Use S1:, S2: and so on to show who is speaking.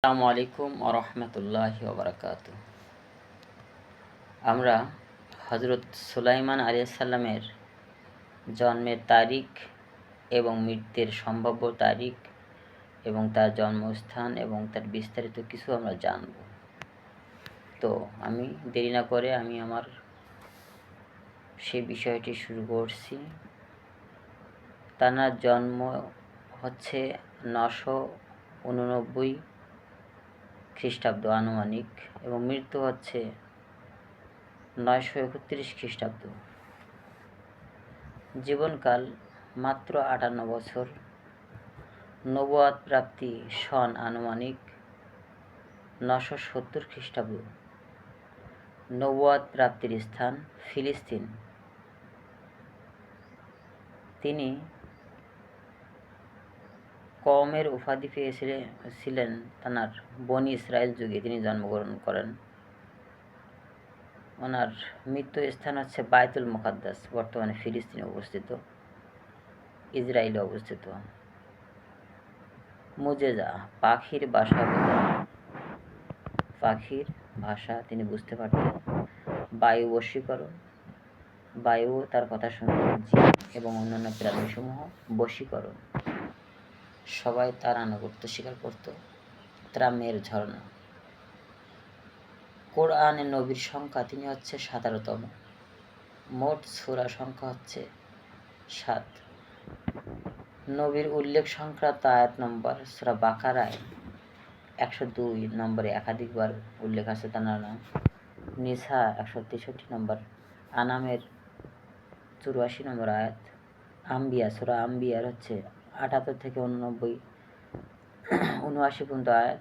S1: আসসালামু আলাইকুম ওরহমতুল্লাহি ওবরাকাতু। আমরা হজরত সুলাইমান আলাইহিস সালামের জন্মের তারিখ এবং মৃত্যুর সম্ভাব্য তারিখ এবং তার জন্মস্থান এবং তার বিস্তারিত কিছু আমরা জানব। তো আমি দেরি না করে আমি আমার সেই বিষয়টি শুরু করছি। তার জন্ম হচ্ছে 989 খ্রিস্টাব্দ আনুমানিক এবং মৃত্যু হচ্ছে 931 খ্রিস্টাব্দ। জীবনকাল মাত্র 58 বছর। নবুয়াত প্রাপ্তি সন আনুমানিক 970 খ্রিস্টাব্দ। নবুয়াত প্রাপ্তির স্থান ফিলিস্তিন। তিনি কওমের উপাধি পেয়েছিলেন তার বনি ইসরায়েল যুগে তিনি জন্মগ্রহণ করেন। ওনার মৃত্যু স্থান হচ্ছে বাইতুল মুকাদ্দাস, বর্তমানে ফিলিস্তিনে অবস্থিত, ইসরায়েলে অবস্থিত। মুজেজা, পাখির ভাষা তিনি বুঝতে পারতেন। বায়ু বশীকরণ, বায়ু তার কথা শুনত, জিন এবং অন্যান্য প্রাণীসমূহ বশীকরণ, সবাই তার আনুগত্য স্বীকার করত। ত্রামের ঝর্ণা। কোরআনে নবীর সংখ্যা তিনি হচ্ছে 17তম। মোট সূরা সংখ্যা হচ্ছে 7। নবীর উল্লেখ সংক্রান্ত আয়াত নম্বর সূরা বাকারায় 102 নম্বরে একাধিকবার উল্লেখ আছে তার নাম। নিসা 163 নম্বর, আনামের 84 নম্বর আয়াত, আম্বিয়া সূরা আম্বিয়ার হচ্ছে 78 থেকে 79 79 পর্যন্ত আয়াত।